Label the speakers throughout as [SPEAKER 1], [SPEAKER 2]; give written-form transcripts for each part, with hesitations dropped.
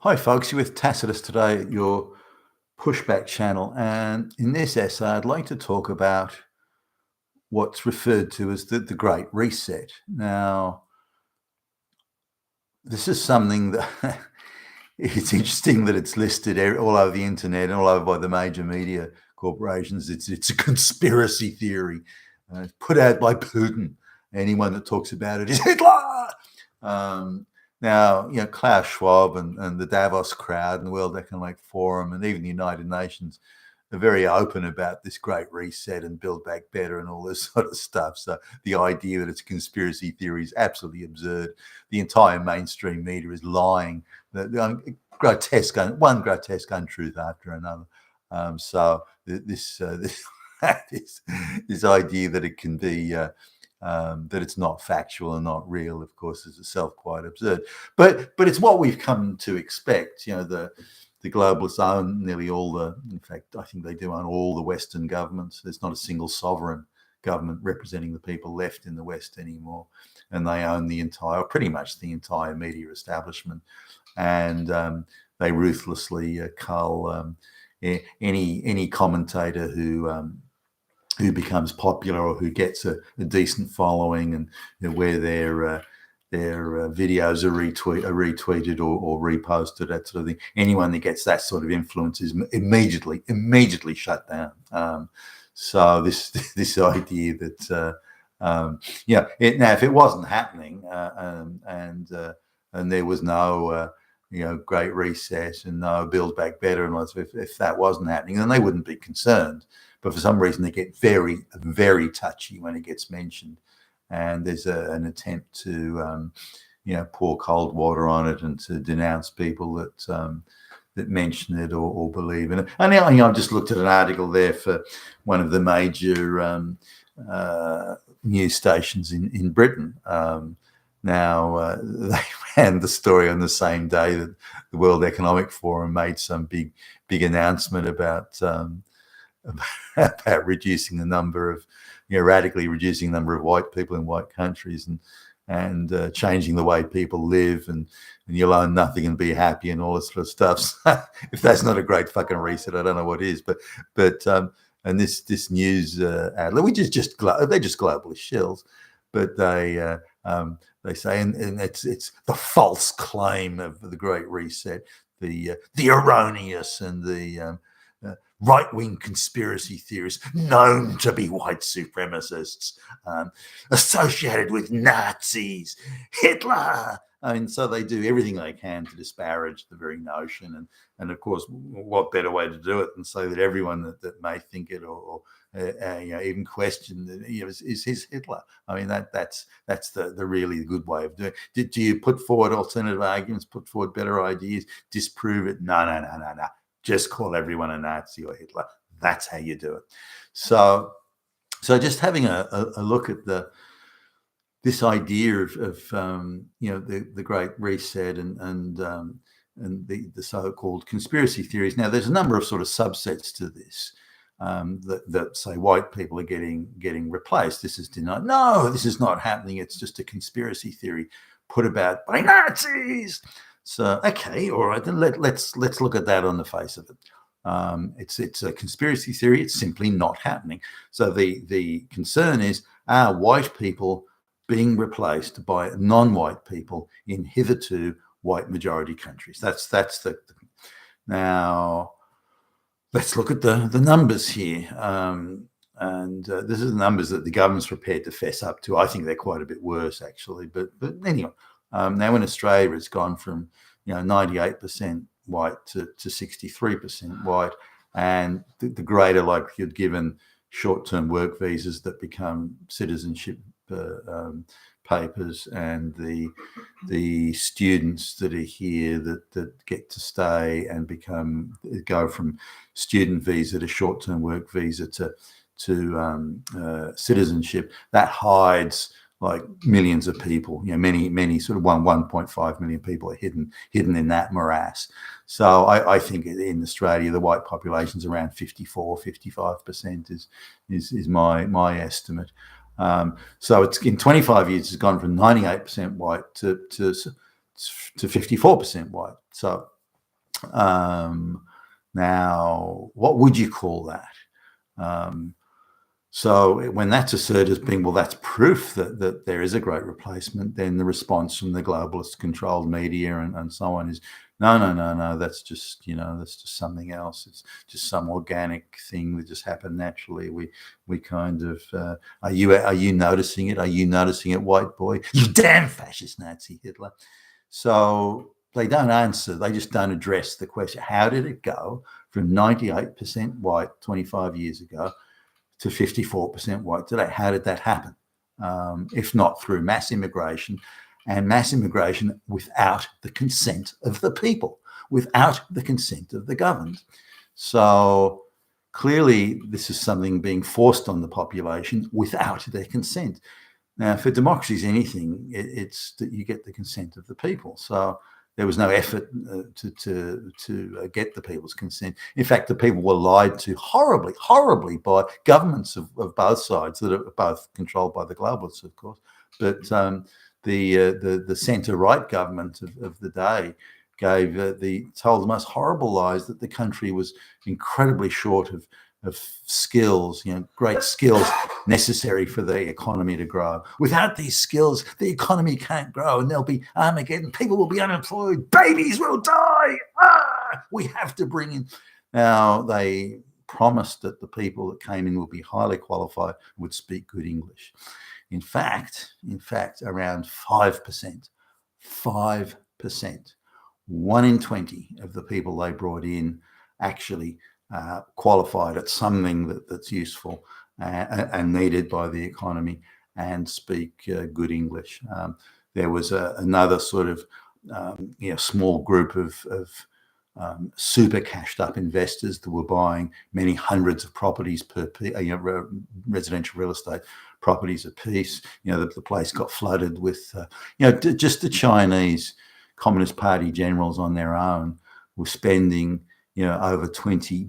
[SPEAKER 1] Hi folks, you're with Tacitus today at your pushback channel, and in this essay I'd like to talk about what's referred to as the Great Reset. Now, this is something that it's interesting that it's listed all over the internet and all over by the major media corporations. It's a conspiracy theory put out by Putin. Anyone that talks about it is Hitler. Um, Now, Klaus Schwab and the Davos crowd and the World Economic Forum and even the United Nations are very open about this Great Reset and Build Back Better and all this sort of stuff. So the idea that it's a conspiracy theory is absolutely absurd. The entire mainstream media is lying. One grotesque untruth after another. So this this idea that it can be that it's not factual and not real, of course, is itself quite absurd. But it's what we've come to expect. The globalists own nearly all in fact, I think they do own all the Western governments. There's not a single sovereign government representing the people left in the West anymore. And they own pretty much the entire media establishment. And they ruthlessly cull any commentator who becomes popular or who gets a decent following, and where their videos are retweeted or reposted, that sort of thing. Anyone that gets that sort of influence is immediately shut down. So this idea that now if it wasn't happening and there was no Great Reset and no Build Back Better, and if that wasn't happening, then they wouldn't be concerned. But for some reason, they get very, very touchy when it gets mentioned. And there's an attempt to, pour cold water on it and to denounce people that mention it or believe in it. And I've just looked at an article there for one of the major news stations in Britain. Now, they ran the story on the same day that the World Economic Forum made some big announcement about reducing the number of, radically reducing the number of white people in white countries and changing the way people live, and you'll own nothing and be happy and all this sort of stuff. So if that's not a great fucking reset, I don't know what is. But and this news outlet, they're just globalist shills, but they say, and it's the false claim of the Great Reset, the erroneous and the right-wing conspiracy theorists known to be white supremacists, associated with Nazis, Hitler. I mean, so they do everything they can to disparage the very notion. And of course, what better way to do it than say that everyone that may think it or even question is his Hitler. I mean, that's the really good way of doing it. Do you put forward alternative arguments, put forward better ideas, disprove it? No. Just call everyone a Nazi or Hitler. That's how you do it. So just having a look at this idea of the Great Reset and the so-called conspiracy theories. Now, there's a number of sort of subsets to this that say white people are getting replaced. This is denied. No, this is not happening. It's just a conspiracy theory put about by Nazis. So, okay, all right, then let's look at that on the face of it. It's a conspiracy theory. It's simply not happening. So the concern is, are white people being replaced by non-white people in hitherto white majority countries? That's the now. Let's look at the numbers here. And this is the numbers that the government's prepared to fess up to. I think they're quite a bit worse, actually. But anyway. Now in Australia, it's gone from 98% white to 63% white, and the greater likelihood given short-term work visas that become citizenship papers, and the students that are here that get to stay and go from student visa to short-term work visa to citizenship. That hides like millions of people, many sort of 1.5 million people are hidden in that morass. So I think in Australia, the white population's around 55% is my estimate. So it's in 25 years, it's gone from 98% white to 54% white. So Now, what would you call that? So when that's asserted as being, well, that's proof that there is a great replacement, then the response from the globalist controlled media and so on is, no, that's just, that's just something else. It's just some organic thing that just happened naturally. We kind of, are you noticing it? Are you noticing it, white boy? You damn fascist Nazi Hitler. So they don't answer. They just don't address the question. How did it go from 98% white 25 years ago to 54% white today? How did that happen? If not through mass immigration, and mass immigration without the consent of the people, without the consent of the governed. So clearly this is something being forced on the population without their consent. Now, for democracy is anything, it's that you get the consent of the people. So there was no effort to get the people's consent. In fact, the people were lied to horribly by governments of both sides that are both controlled by the globalists, of course. But the centre-right government of the day told the most horrible lies that the country was incredibly short of skills, great skills necessary for the economy to grow. Without these skills, the economy can't grow, and there'll be Armageddon. People will be unemployed. Babies will die. We have to bring in. Now, they promised that the people that came in would be highly qualified, would speak good English. In fact, around 5%, 1 in 20 of the people they brought in actually qualified at something that's useful and needed by the economy and speak good English. There was another sort of small group of super cashed up investors that were buying many hundreds of properties per residential real estate properties a piece. The place got flooded with just the Chinese Communist Party generals on their own were spending over $20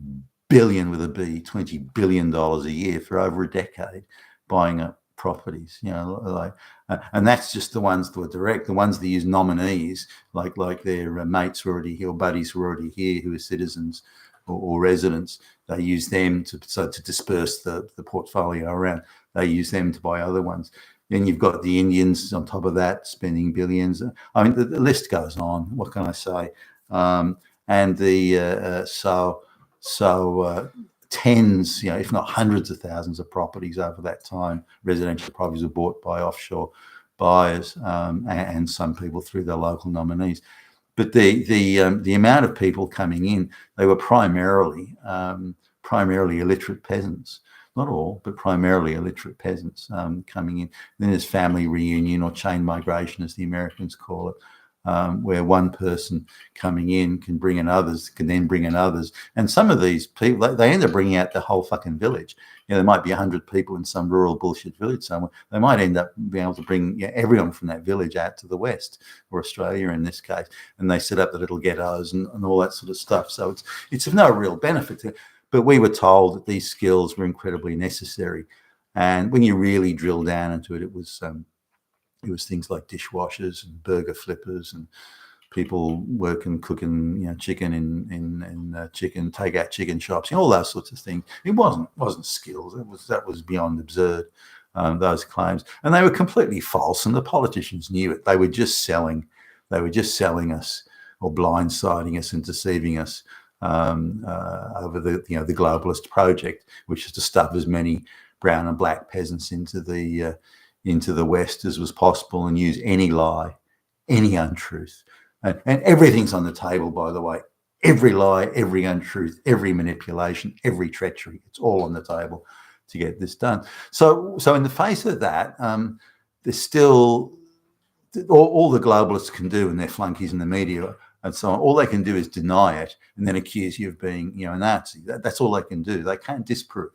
[SPEAKER 1] billion with a B, $20 billion a year for over a decade buying up properties, and that's just the ones that were direct. The ones that use nominees, like their mates who are already here, or buddies who are already here, who are citizens or residents, they use them to disperse the portfolio around. They use them to buy other ones. Then you've got the Indians on top of that spending billions. I mean, the list goes on. What can I say? And the tens, if not hundreds of thousands of properties over that time, residential properties were bought by offshore buyers and some people through their local nominees. But the amount of people coming in, they were primarily illiterate peasants. Not all, but primarily illiterate peasants coming in. Then there's family reunion or chain migration, as the Americans call it, where one person coming in can then bring in others. And some of these people, they end up bringing out the whole fucking village. There might be 100 people in some rural bullshit village somewhere. They might end up being able to bring everyone from that village out to the West, or Australia in this case. And they set up the little ghettos and all that sort of stuff. So it's of no real benefit to it. But we were told that these skills were incredibly necessary. And when you really drill down into it, it was things like dishwashers and burger flippers and people working, cooking, chicken in chicken takeout chicken shops, all those sorts of things. It wasn't skills. That was beyond absurd. Those claims, and they were completely false. And the politicians knew it. They were just selling us or blindsiding us and deceiving us over the globalist project, which is to stuff as many brown and black peasants into the West as was possible and use any lie, any untruth. And everything's on the table, by the way. Every lie, every untruth, every manipulation, every treachery, it's all on the table to get this done. So in the face of that, there's still all the globalists can do, and their flunkies in the media and so on, all they can do is deny it and then accuse you of being, a Nazi. That's all they can do. They can't disprove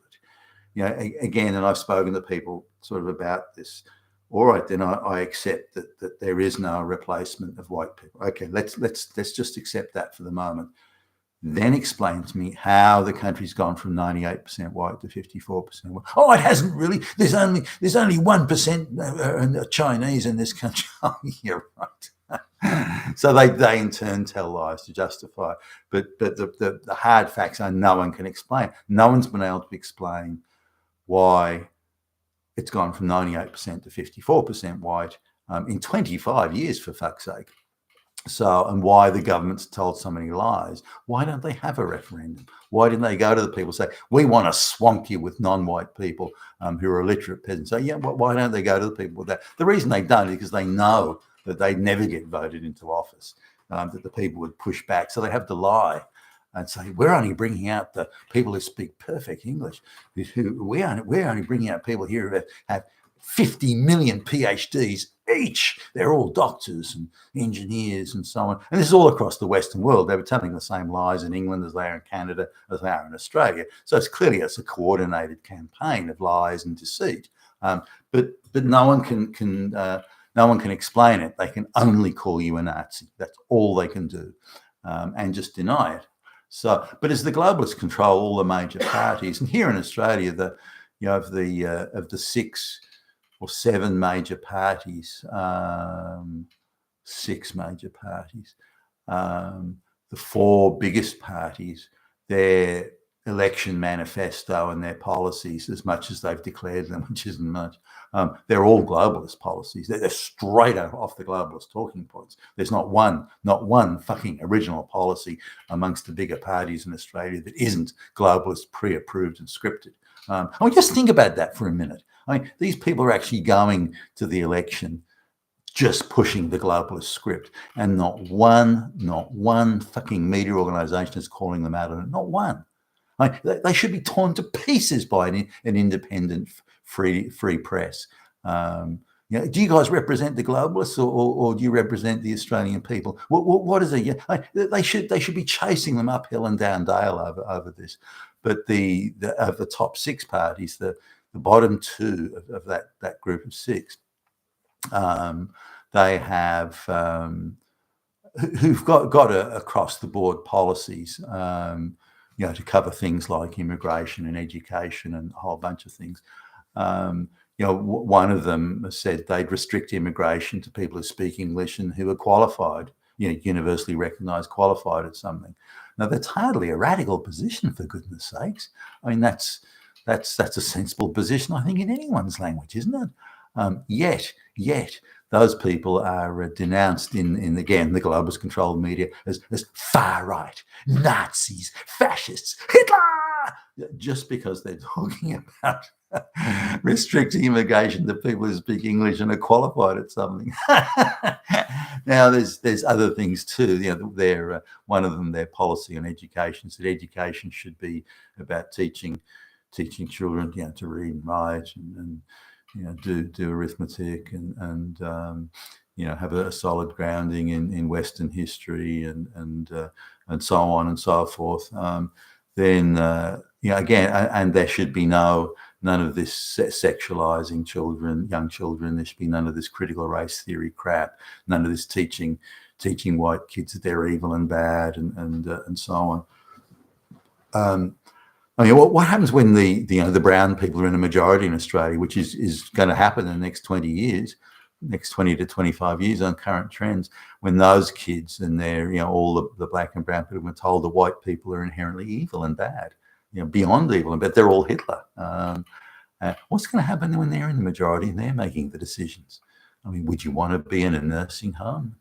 [SPEAKER 1] it. Again, and I've spoken to people sort of about this. All right, then I accept that there is no replacement of white people. Okay, let's just accept that for the moment. Then explain to me how the country's gone from 98% white to 54% white. Oh, it hasn't really. There's only 1% Chinese in this country. Oh, you're right. So they in turn tell lies to justify it. But the hard facts are no one can explain. No one's been able to explain why it's gone from 98% to 54% white in 25 years, for fuck's sake. So, and why the government's told so many lies. Why don't they have a referendum? Why didn't they go to the people and say, we want to swamp you with non-white people who are illiterate peasants? So, yeah, why don't they go to the people with that? The reason they don't is because they know that they'd never get voted into office, that the people would push back. So they have to lie and say, we're only bringing out the people who speak perfect English. We're only bringing out people here who have 50 million PhDs each. They're all doctors and engineers and so on. And this is all across the Western world. They were telling the same lies in England as they are in Canada, as they are in Australia. So it's clearly a coordinated campaign of lies and deceit. But no one can explain it. They can only call you a Nazi. That's all they can do, and just deny it. So, but as the globalists control all the major parties, and here in Australia, of the 6 or 7 major parties, 6 major parties, the 4 biggest parties, their election manifesto and their policies, as much as they've declared them, which isn't much, they're all globalist policies. They're straight off the globalist talking points. There's not one fucking original policy amongst the bigger parties in Australia that isn't globalist, pre-approved and scripted. I mean, just think about that for a minute. I mean, these people are actually going to the election just pushing the globalist script, and not one fucking media organisation is calling them out on it. Not one. I mean, they should be torn to pieces by an independent, free press. Do you guys represent the globalists, or do you represent the Australian people? What is it? They should be chasing them uphill and down dale over this. But of the top 6 parties, the bottom 2 of that group of 6, they have who've got across the board policies, to cover things like immigration and education and a whole bunch of things. One of them said they'd restrict immigration to people who speak English and who are qualified, universally recognised, qualified at something. Now, that's hardly a radical position, for goodness sakes. I mean, that's a sensible position, I think, in anyone's language, isn't it? Yet, those people are denounced in again, the globalist controlled media as far right, Nazis, fascists, Hitler, just because they're talking about restricting immigration to people who speak English and are qualified at something. Now, there's other things too. One of them, their policy on education, said education should be about teaching children, to read and write and do arithmetic and have a solid grounding in Western history and so on and so forth. Then again, and there should be none of this sexualizing young children. There should be none of this critical race theory crap. None of this teaching white kids that they're evil and bad and so on. I mean, what happens when the brown people are in a majority in Australia, which is going to happen in the next 20 years, next 20 to 25 years on current trends, when those kids and all the black and brown people are told that white people are inherently evil and bad, beyond evil and bad, they're all Hitler. What's going to happen when they're in the majority and they're making the decisions? I mean, would you want to be in a nursing home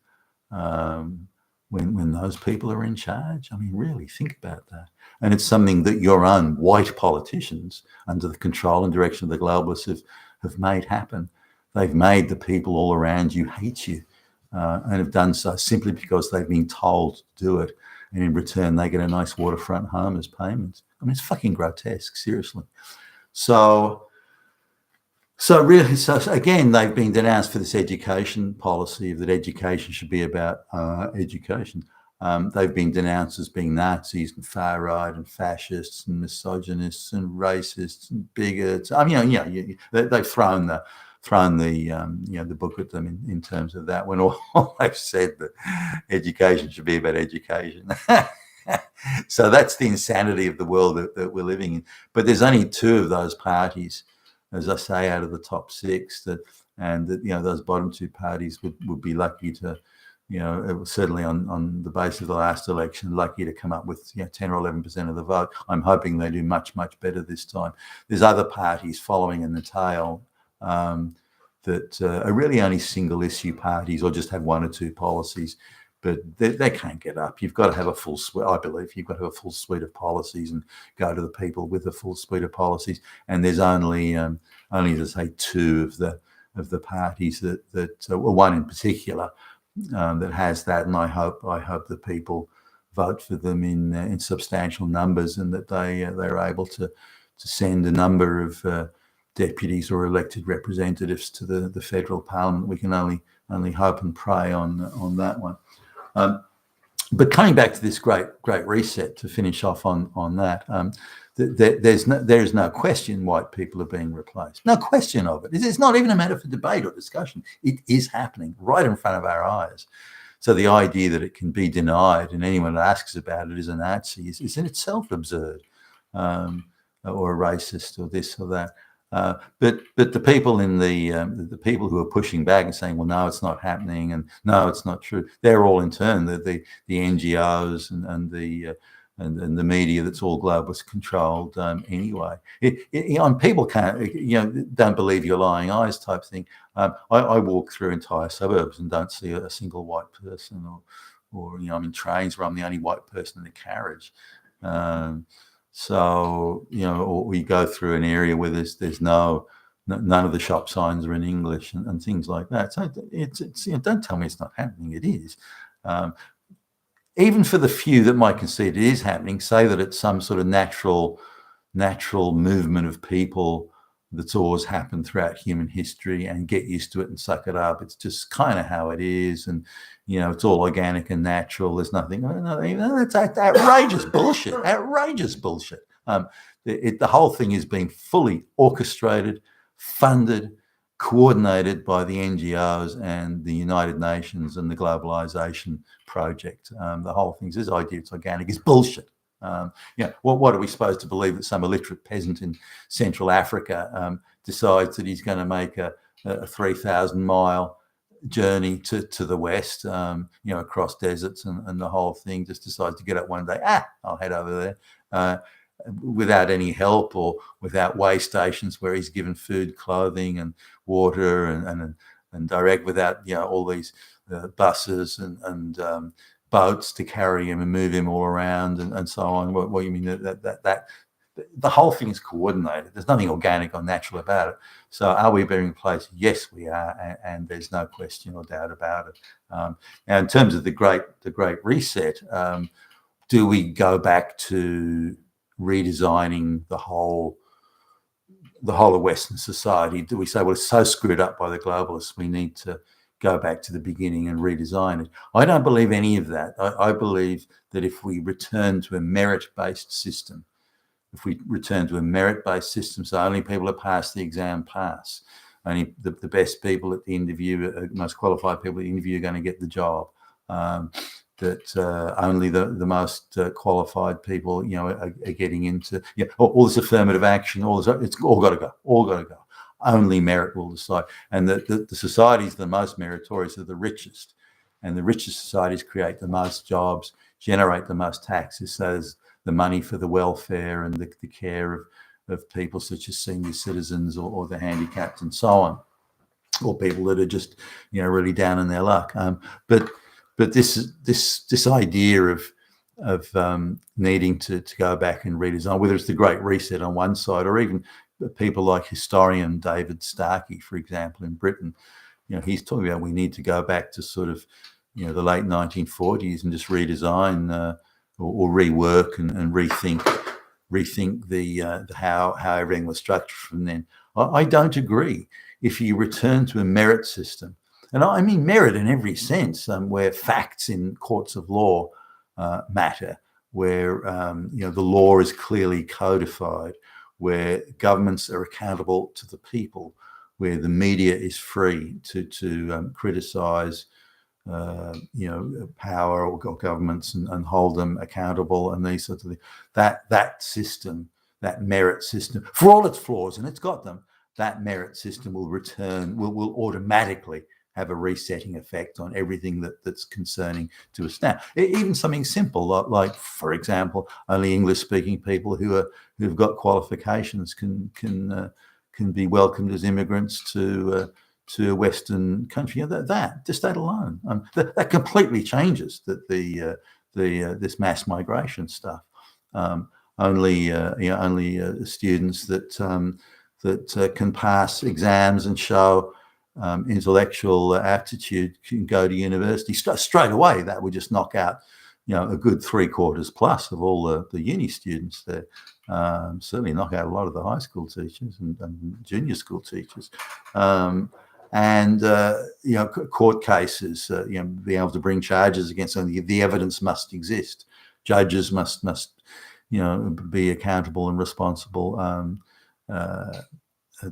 [SPEAKER 1] when those people are in charge? I mean, really think about that. And it's something that your own white politicians, under the control and direction of the globalists, have made happen. They've made the people all around you hate you, and have done so simply because they've been told to do it. And in return, they get a nice waterfront home as payments. I mean, it's fucking grotesque, seriously. So again, they've been denounced for this education policy, that education should be about education. They've been denounced as being Nazis and far right and fascists and misogynists and racists and bigots. I mean, they've thrown the book at them in terms of that, when all they've said that education should be about education. So that's the insanity of the world that we're living in. But there's only 2 of those parties, as I say, out of the top 6, those bottom 2 parties would be lucky to it was certainly on the basis of the last election, lucky to come up with 10 or 11% of the vote. I'm hoping they do much, much better this time. There's other parties following in the tail that are really only single issue parties or just have one or two policies, but they can't get up. You've got to have a full suite. I believe you've got to have a full suite of policies and go to the people with a full suite of policies. And there's only to say two of the parties that well, one in particular that has that, and I hope the people vote for them in substantial numbers, and that they're able to send a number of deputies or elected representatives to the federal parliament. We can only hope and pray on that one. But coming back to this great reset, to finish off on that, there is no question white people are being replaced. No question of it. It's not even a matter for debate or discussion. It is happening right in front of our eyes. So the idea that it can be denied and anyone that asks about it is a Nazi is in itself absurd, or a racist, or this or that. But the people in the people who are pushing back and saying, well, no, it's not happening, and no, it's not true, they're all in turn the NGOs and the media that's all globalist controlled anyway. People can't, don't believe your lying eyes type thing. I walk through entire suburbs and don't see a single white person, or I'm in trains where I'm the only white person in the carriage. So, or we go through an area where there's none of the shop signs are in English and things like that. So it's don't tell me it's not happening. It is. Even for the few that might concede it is happening, say that it's some sort of natural movement of people that's always happened throughout human history, and get used to it and suck it up. It's just kind of how it is, and it's all organic and natural. There's nothing. That's outrageous bullshit. Outrageous bullshit. The whole thing is being fully orchestrated, funded, coordinated by the NGOs and the United Nations and the globalization project. The whole thing, this idea it's organic, is bullshit. What are we supposed to believe, that some illiterate peasant in Central Africa decides that he's going to make a 3,000-mile journey to the west, across deserts and the whole thing, just decides to get up one day, I'll head over there, without any help or without way stations where he's given food, clothing and water and direct, without all these buses and boats to carry him and move him all around and so on. What you mean that the whole thing is coordinated? There's nothing organic or natural about it. So are we being replaced? Yes, we are, and there's no question or doubt about it. Now, in terms of the great reset, do we go back to redesigning the whole of Western society? Do we say, well, it's so screwed up by the globalists, we need to go back to the beginning and redesign it? I don't believe any of that. I believe that if we return to a merit-based system, so only people who pass the exam pass, only the best people at the interview, most qualified people at the interview are going to get the job, that only the most qualified people, are getting into, all this affirmative action, it's all got to go. Only merit will decide. And the societies the most meritorious are the richest. And the richest societies create the most jobs, generate the most taxes. So there's the money for the welfare and the care of people such as senior citizens or the handicapped and so on, or people that are just, really down in their luck. But this idea of needing to go back and redesign, whether it's the Great Reset on one side, or even people like historian David Starkey, for example, in Britain, he's talking about we need to go back to sort of, the late 1940s and just redesign or rework and rethink the how everything was structured from then. I don't agree. If you return to a merit system, and I mean merit in every sense, where facts in courts of law matter, where the law is clearly codified, where governments are accountable to the people, where the media is free to criticise power or governments and hold them accountable, and these sorts of things. That system, that merit system, for all its flaws, and it's got them, that merit system will automatically have a resetting effect on everything that's concerning to us now. Even something simple like, for example, only English-speaking people who've got qualifications can be welcomed as immigrants to a Western country. That just that alone, that completely changes this mass migration stuff. Only students that can pass exams and show intellectual aptitude can go to university straight away. That would just knock out, a good 3/4 plus of all the uni students there. Certainly knock out a lot of the high school teachers and junior school teachers. Court cases, being able to bring charges against them. The evidence must exist. Judges must be accountable and responsible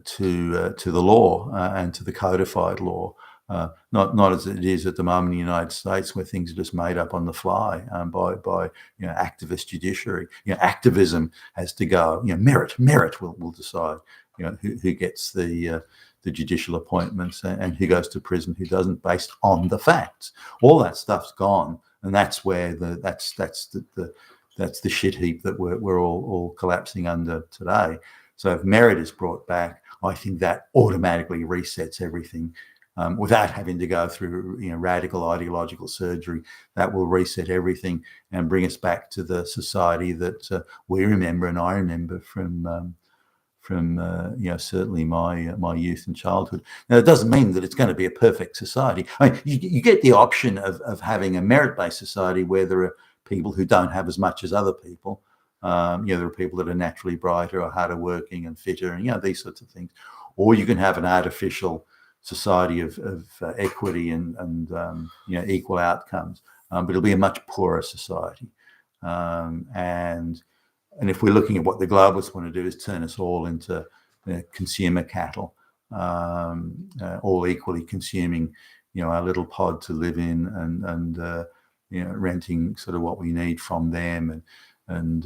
[SPEAKER 1] to the law and to the codified law. Not as it is at the moment in the United States, where things are just made up on the fly by activist judiciary. Activism has to go. Merit will decide who gets the judicial appointments and who goes to prison, who doesn't, based on the facts. All that stuff's gone, and that's where that's the shit heap that we're all collapsing under today. So if merit is brought back, I think that automatically resets everything. Without having to go through radical ideological surgery. That will reset everything and bring us back to the society that we remember and I remember from certainly my youth and childhood. Now, it doesn't mean that it's going to be a perfect society. I mean, you get the option of having a merit-based society where there are people who don't have as much as other people. There are people that are naturally brighter or harder working and fitter, and these sorts of things. Or you can have an artificial society of equity and equal outcomes, but it'll be a much poorer society. And if we're looking at what the globalists want to do, is turn us all into consumer cattle, all equally consuming, our little pod to live in, and renting sort of what we need from them, and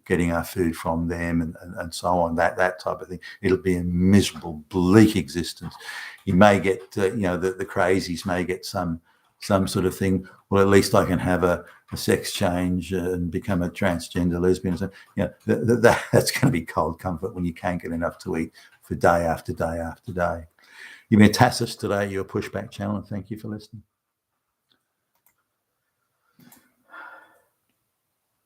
[SPEAKER 1] getting our food from them, and so on, that type of thing. It'll be a miserable, bleak existence. You may get, the crazies may get some sort of thing. Well, at least I can have a sex change and become a transgender lesbian. So, that's going to be cold comfort when you can't get enough to eat for day after day after day. You've been Tassus today, your Pushback channel, and thank you for listening.